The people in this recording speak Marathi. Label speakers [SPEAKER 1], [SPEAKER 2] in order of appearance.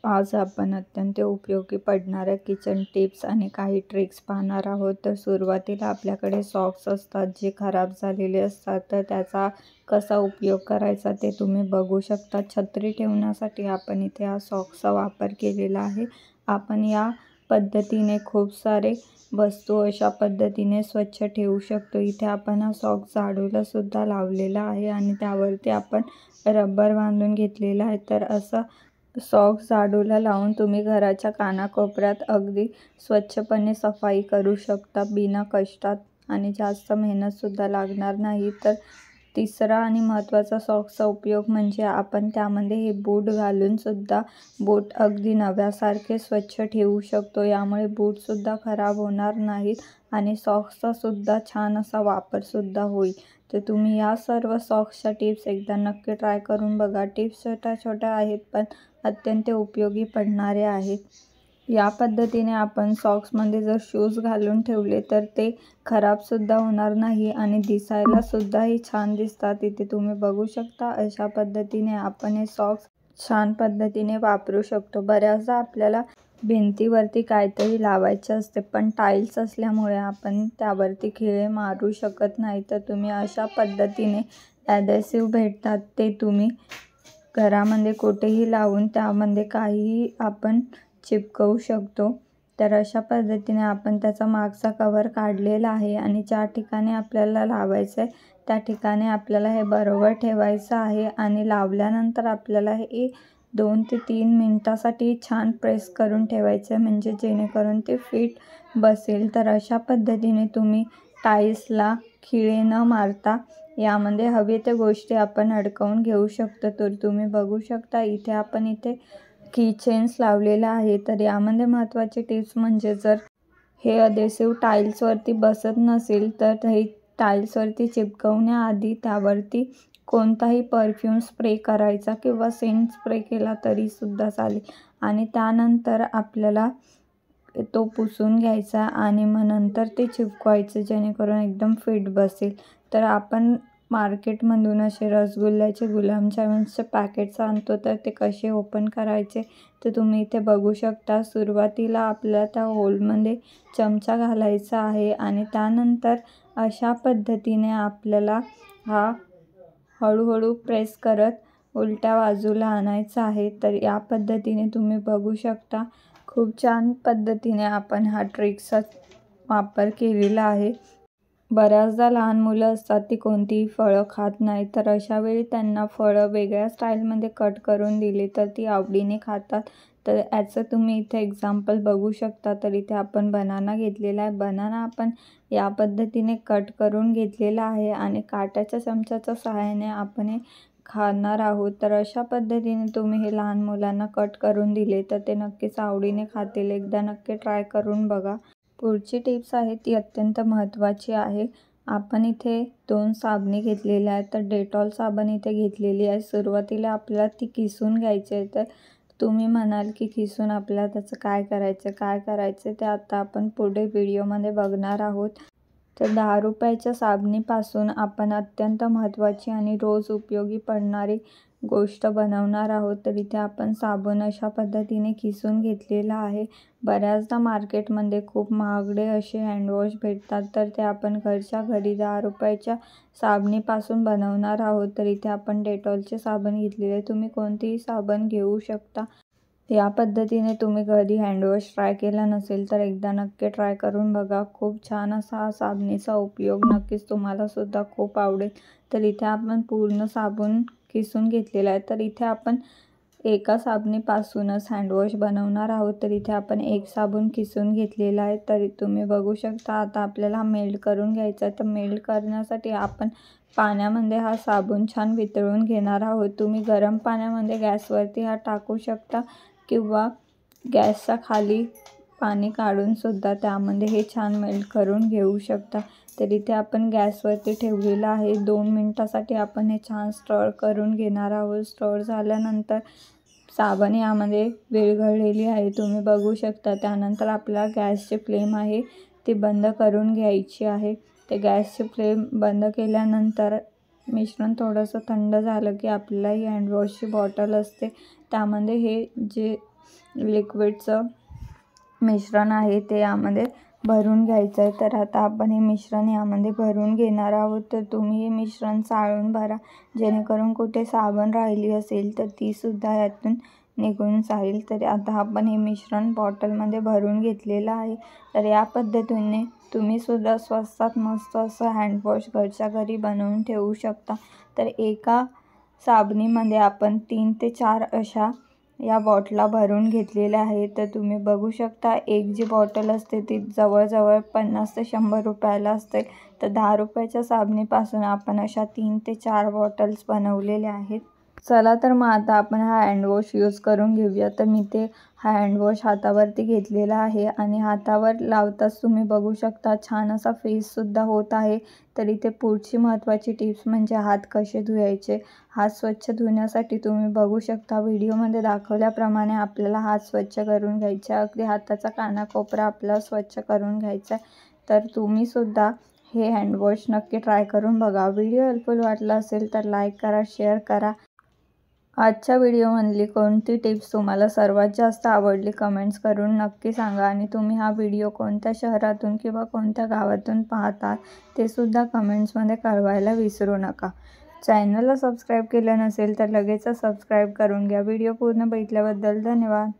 [SPEAKER 1] आज आपण अत्यंत उपयोगी पडणाऱ्या किचन टिप्स आणि काही ट्रिक्स पाहणार आहोत। तर सुरुवातीला आपल्याकडे सॉक्स असतात जे खराब झालेले असतात, तर त्याचा कसा उपयोग करायचा ते तुम्ही बघू शकता। छत्री ठेवण्यासाठी आपण इथे हा सॉक्सचा वापर केलेला आहे। आपण या पद्धतीने खूप सारे वस्तू अशा पद्धतीने स्वच्छ ठेवू शकतो। इथे आपण हा सॉक्स झाडूला सुद्धा लावलेला आहे आणि त्यावरती आपण रबर बांधून घेतलेला आहे। तर असं सॉक्स झाडूला लावून तुम्ही घराच्या कानाकोपऱ्यात अगदी स्वच्छपणे सफाई करू शकता बिना कष्टात आणि जास्त मेहनतसुद्धा लागणार नाही। तर तिसरा आणि महत्त्वाचा सॉक्सचा उपयोग म्हणजे आपण त्यामध्ये हे बूट घालून सुद्धा बूट अगदी नव्यासारखे स्वच्छ ठेवू शकतो। यामुळे बूटसुद्धा खराब होणार नाहीत आणि सॉक्सचा सुद्धा छान असा वापरसुद्धा होईल। तर तुम्ही या सर्व सॉक्सच्या टिप्स एकदा नक्की ट्राय करून बघा। टिप्स छोट्या छोट्या आहेत पण अत्यंत उपयोगी पडणारे आहेत। या पद्धतीने आपण सॉक्समध्ये जर शूज घालून ठेवले तर ते खराबसुद्धा होणार नाही आणि दिसायला सुद्धाही छान दिसतात। इथे तुम्ही बघू शकता अशा पद्धतीने आपण हे सॉक्स छान पद्धतीने वापरू शकतो। बऱ्याचदा आपल्याला भिंतीवरती काहीतरी लावायचे असते पण टाईल्स असल्यामुळे आपण त्यावरती खिळे मारू शकत नाही। तर तुम्ही अशा पद्धतीने ॲडेसिव्ह भेटतात ते तुम्ही घरामध्ये कुठेही लावून त्यामध्ये काहीही आपण चिपकवू शकतो। तर अशा पद्धतीने आपण त्याचा मागचा कव्हर काढलेला आहे आणि ज्या ठिकाणी आपल्याला लावायचं आहे त्या ठिकाणी आपल्याला हे बरोबर ठेवायचं आहे आणि लावल्यानंतर आपल्याला हे 2 ते 3 मिनिटासाठी छान प्रेस करून ठेवायचं आहे, म्हणजे जेणेकरून ते फिट बसेल। तर अशा पद्धतीने तुम्ही टाईल्सला खिळे न मारता यामध्ये हवे त्या गोष्टी आपण अडकवून घेऊ शकतो। तर तुम्ही बघू शकता इथे आपण इथे कीचेन्स लावलेला आहे। तर यामध्ये महत्त्वाचे टिप्स म्हणजे जर हे अधेसिव्ह टाईल्सवरती बसत नसेल तर हे टाईल्सवरती चिपकवण्याआधी त्यावरती कोणताही परफ्यूम स्प्रे करायचा किंवा सेंट स्प्रे केला तरीसुद्धा चालेल आणि त्यानंतर आपल्याला तो पुसून घ्यायचा आणि मग नंतर ते चिपकवायचं, जेणेकरून एकदम फिट बसेल। तर आपण मार्केटमधून असे रसगुल्ल्याचे गुलाबजामुनचे पॅकेट्स आणतो, तर ते कसे ओपन करायचे ते तुम्ही इथे बघू शकता। सुरुवातीला आपल्याला त्या होलमध्ये चमचा घालायचा आहे आणि त्यानंतर अशा पद्धतीने आपल्याला हा हळूहळू प्रेस करत उलट्या बाजूला आणायचा आहे। तर या पद्धतीने तुम्ही बघू शकता खूप छान पद्धतीने आपण हा ट्रिक्सचा वापर केलेला आहे। बऱ्याचदा लहान मुलं असतात ती कोणतीही फळं खात नाही, तर अशा वेळी त्यांना फळं वेगळ्या स्टाईलमध्ये कट करून दिली तर ती आवडीने खातात। तर याचं तुम्ही इथे एक्झाम्पल बघू शकता। तर इथे आपण बनाना घेतलेला आहे। बनाना आपण या पद्धतीने कट करून घेतलेला आहे आणि काट्याच्या चमच्याच्या सहाय्याने आपण हे खाणार आहोत। तर अशा पद्धतीने तुम्ही हे लहान मुलांना कट करून दिले तर ते नक्कीच आवडीने खातील। एकदा नक्की ट्राय करून बघा। पुढची टिप्स आहे ती अत्यंत महत्त्वाची आहे। आपण इथे 2 साबणे घेतलेल्या आहेत। तर डेटॉल साबण इथे घेतलेली आहे। सुरुवातीला आपल्याला ती किसून घ्यायची आहे। तर तुम्ही म्हणाल की किसून आपल्याला त्याचं काय करायचं ते आता आपण पुढे व्हिडिओमध्ये बघणार आहोत। तर 10 रुपयाच्या साबणीपासून आपण अत्यंत महत्त्वाची आणि रोज उपयोगी पडणारी गोष्ट बनवणार आहोत। तर इथे आपण साबण अशा पद्धतीने किसून घेतलेला आहे। बऱ्याचदा मार्केटमध्ये खूप महागडे असे हँडवॉश भेटतात, तर ते आपण घरच्या घरी 10 रुपयाच्या साबणीपासून बनवणार आहोत। तर इथे आपण डेटॉलचे साबण घेतलेले, तुम्ही कोणतेही साबण घेऊ शकता। या पद्धतीने तुम्ही कधी हँडवॉश ट्राय केला नसेल तर एकदा नक्की ट्राय करून बघा। खूप छान असा हा साबणीचा उपयोग नक्कीच तुम्हाला सुद्धा खूप आवडेल। तर इथे आपण पूर्ण साबण किसून घेतलेला आहे। तर इथे आपण एका साबणीपासूनच हँडवॉश बनवणार आहोत। तर इथे आपण एक साबण किसून घेतलेला आहे। तर तुम्ही बघू शकता आता आपल्याला मेल्ट करून घ्यायचा आहे। तर मेल्ट करण्यासाठी आपण पाण्यामध्ये हा साबण छान वितळून घेणार आहोत। तुम्ही गरम पाण्यामध्ये गॅसवरती हा टाकू शकता किंवा गॅसच्या खाली पाणी काढून सुद्धा त्यामध्ये हे छान मेल्ट करून घेऊ शकता। तर इथे आपण गॅसवरती ठेवलेला आहे। 2 मिनिटासाठी आपण हे छान स्टर करून घेणार आहोत। स्टर झाल्यानंतर साबण यामध्ये विरघळलेली आहे, तुम्ही बघू शकता। त्यानंतर आपल्याला गॅसची फ्लेम आहे ती बंद करून घ्यायची आहे। ते गॅसची फ्लेम बंद केल्यानंतर मिश्रण थोडंसं थंड झालं की आपल्याला ही हँडवॉशची बॉटल असते त्यामध्ये हे जे लिक्विडचं मिश्रण आहे ते यामध्ये भरून घ्यायचं आहे। तर आता आपण हे मिश्रण यामध्ये भरून घेणार आहोत। तर तुम्ही हे मिश्रण चाळून भरा, जेणेकरून कुठे साबण राहिली असेल तर ती सुद्धा यातून निघून जाईल। तर आता आपण हे मिश्रण बॉटलमध्ये भरून घेतलेलं आहे। तर या पद्धतीने तुम्ही सुद्धा स्वस्तात मस्त असं हँडवॉश घरच्या घरी बनवून ठेवू शकता। तर एका साबणीमध्ये आपण 3 ते 4 अशा या बॉटला भरून घेतलेल्या आहेत। तर तुम्ही बघू शकता एक जी बॉटल असते ती जवळजवळ 50 ते 100 रुपयाला असते। तर 10 रुपयाच्या साबणीपासून आपण अशा 3 ते 4 बॉटल्स बनवलेल्या आहेत। चला तर मग आता आपण हा हँडवॉश यूज करून घेऊया। तर मी ते हा हँडवॉश हातावरती घेतलेला आहे आणि हातावर लावताच तुम्ही बघू शकता छान असा फेससुद्धा होत आहे। तर इथे पुढची महत्त्वाची टिप्स म्हणजे हात कसे धुवायचे। हात स्वच्छ धुण्यासाठी तुम्ही बघू शकता व्हिडिओमध्ये दाखवल्याप्रमाणे आपल्याला हात स्वच्छ करून घ्यायचे, अगदी हाताचा कानाकोपरा आपल्याला स्वच्छ करून घ्यायचा आहे। तर तुम्हीसुद्धा हे हँडवॉश नक्की ट्राय करून बघा। व्हिडिओ हेल्पफुल वाटला असेल तर लाईक करा, शेअर करा। आजच्या व्हिडिओमधली कोणती टिप्स तुम्हाला सर्वात जास्त आवडली कमेंट्स करून नक्की सांगा आणि तुम्ही हा व्हिडिओ कोणत्या शहरातून किंवा कोणत्या गावातून पाहता ते सुद्धा कमेंट्समध्ये कळवायला विसरू नका। चॅनलला सबस्क्राईब केलं नसेल तर लगेचच सबस्क्राईब करून घ्या। व्हिडिओ पूर्ण बघितल्याबद्दल धन्यवाद।